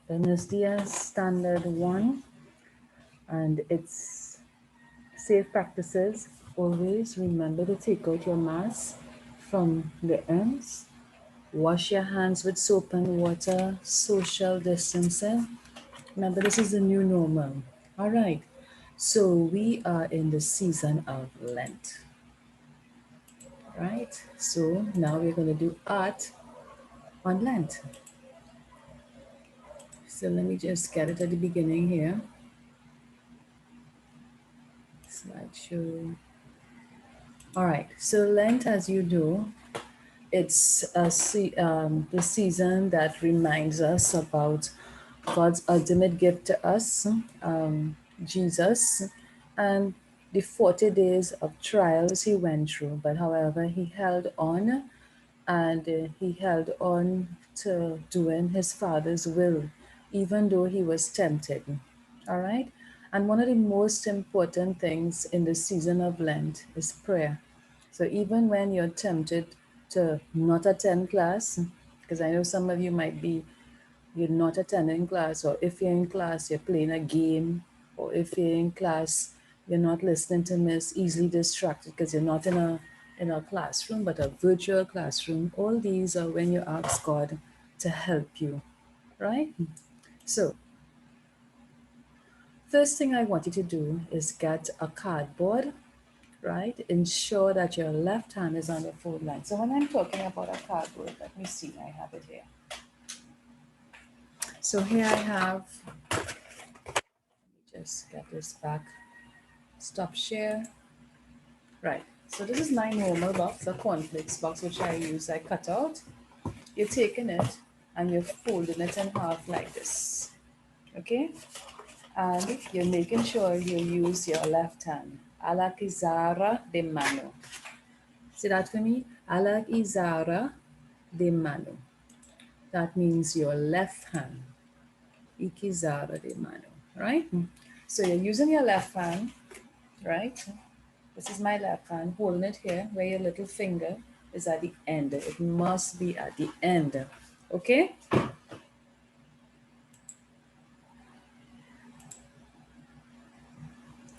Then is the standard one, and it's safe practices. Always remember to take out your mask from the ends. Wash your hands with soap and water. Social distancing. Remember, this is the new normal. All right. So we are in the season of Lent, right? So now we're going to do art on Lent. So let me just get it at the beginning here. Slideshow. All right. So Lent, as you know, it's the season that reminds us about God's ultimate gift to us, Jesus, and the 40 days of trials he went through. But however, he held on, and he held on to doing his Father's will, even though he was tempted. All right? And one of the most important things in the season of Lent is prayer. So even when you're tempted to not attend class, because I know some of you might be, you're not attending class, or if you're in class, you're playing a game, or if you're in class, you're not listening to Miss, easily distracted because you're not in a classroom, but a virtual classroom. All these are when you ask God to help you, right? So first thing I want you to do is get a cardboard, right? Ensure that your left hand is on the fold line. So when I'm talking about a cardboard, let me see, I have it here. So here I have, just get this back, stop share. Right, so this is my normal box, a cornflakes box, which I use, I cut out. You're taking it and you're folding it in half like this, okay? And you're making sure you use your left hand. Ala kizara de mano. See that for me? Ala kizara de mano. That means your left hand. Ikizara de mano, right? So you're using your left hand, right? This is my left hand, holding it here where your little finger is at the end. It must be at the end, okay?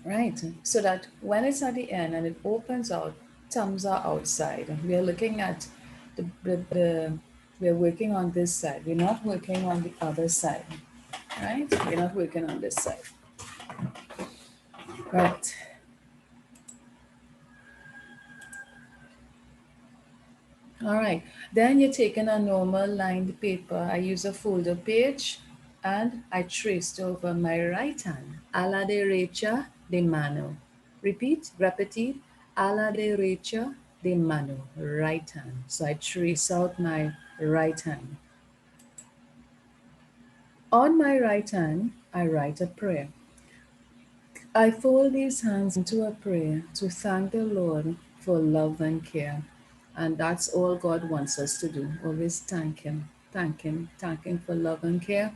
Right, so that when it's at the end and it opens out, thumbs are outside. We are looking at we're working on this side. We're not working on the other side, right? We're not working on this side. Right. All right. Then you're taking a normal lined paper. I use a folder page and I traced over my right hand. A la derecha de mano. Repeat, repete. A la derecha de mano. Right hand. So I trace out my right hand. On my right hand, I write a prayer. I fold these hands into a prayer to thank the Lord for love and care. And that's all God wants us to do. Always thank Him, thank Him, thank Him for love and care,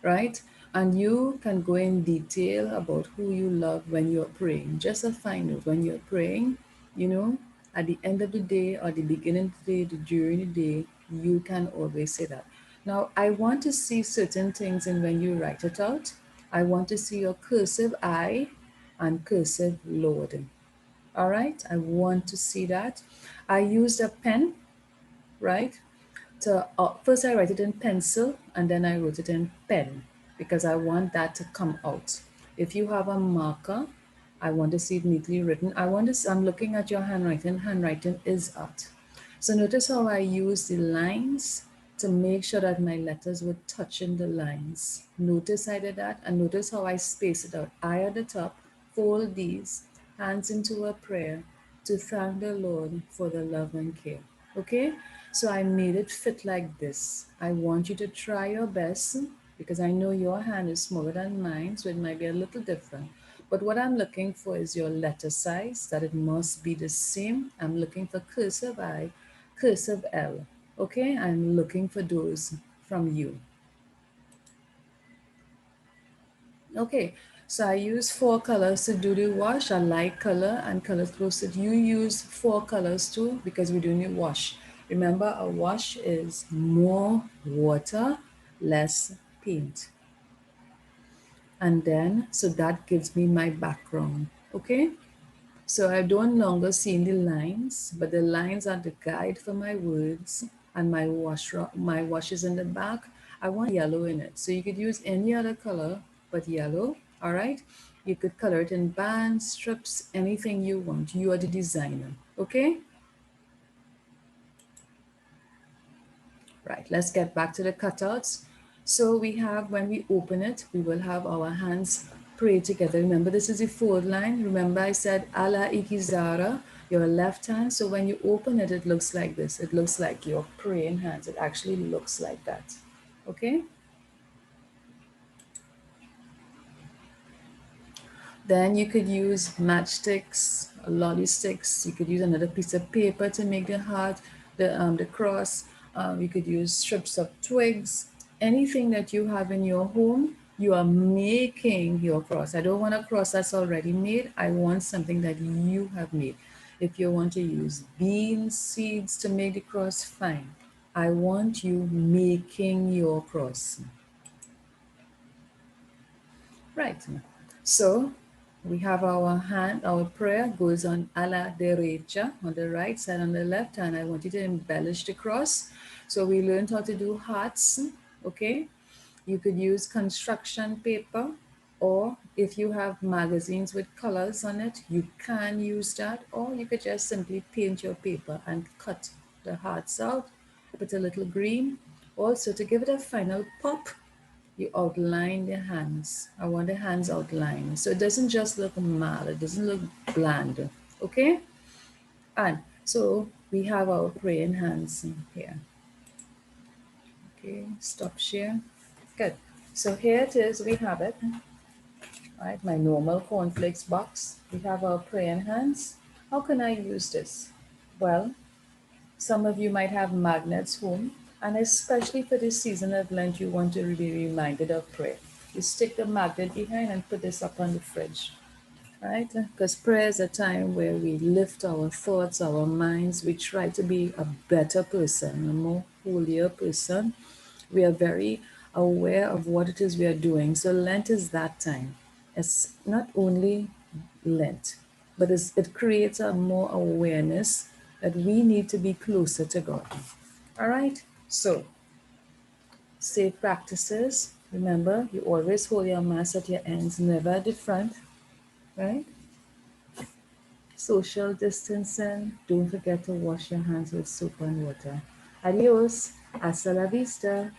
right? And you can go in detail about who you love when you're praying. Just a fine note, when you're praying, you know, at the end of the day or the beginning of the day, during the day, you can always say that. Now, I want to see certain things, and when you write it out, I want to see your cursive I and cursive Lord. All right, I want to see that. I used a pen, right? To first I write it in pencil and then I wrote it in pen because I want that to come out. If you have a marker, I want to see it neatly written. I'm looking at your handwriting. Handwriting is out. So notice how I use the lines to make sure that my letters were touching the lines. Notice I did that, and notice how I space it out. I at the top, fold these hands into a prayer to thank the Lord for the love and care. Okay? So I made it fit like this. I want you to try your best because I know your hand is smaller than mine, so it might be a little different. But what I'm looking for is your letter size, that it must be the same. I'm looking for cursive I, cursive L. Okay, I'm looking for those from you. Okay, so I use four colors to do the wash, a light color and color closer. You use four colors too because we're doing a wash. Remember, a wash is more water, less paint. And then, so that gives me my background, okay? So I don't longer see the lines, but the lines are the guide for my words, and my wash is in the back. I want yellow in it. So you could use any other color but yellow, all right? You could color it in bands, strips, anything you want. You are the designer, okay? Right, let's get back to the cutouts. So we have, when we open it, we will have our hands pray together. Remember, this is the fourth line. Remember I said, Allah Ikizara, your left hand. So when you open it, it looks like this. It looks like your praying hands. It actually looks like that. Okay? Then you could use matchsticks, lolly sticks. You could use another piece of paper to make the heart, the cross. You could use strips of twigs. Anything that you have in your home, you are making your cross. I don't want a cross that's already made. I want something that you have made. If you want to use bean seeds to make the cross, fine. I want you making your cross. Right. So we have our hand, our prayer goes on a la derecha, on the right side, on the left hand. I want you to embellish the cross. So we learned how to do hearts, okay? You could use construction paper, or if you have magazines with colors on it, you can use that, or you could just simply paint your paper and cut the hearts out, put a little green. Also, to give it a final pop, you outline the hands. I want the hands outlined. So it doesn't just look mal, it doesn't look bland. Okay? And so we have our praying hands here. Okay, stop share. Good. So here it is, we have it. Right, my normal cornflakes box. We have our praying hands. How can I use this? Well, some of you might have magnets home, and especially for this season of Lent, you want to be reminded of prayer. You stick the magnet behind and put this up on the fridge, right? Because prayer is a time where we lift our thoughts, our minds. We try to be a better person, a more holier person. We are very aware of what it is we are doing. So Lent is that time. It's not only Lent, but it creates a more awareness that we need to be closer to God. All right? So, safe practices. Remember, you always hold your mask at your ends, never at the front, right? Social distancing. Don't forget to wash your hands with soap and water. Adios. Hasta la vista.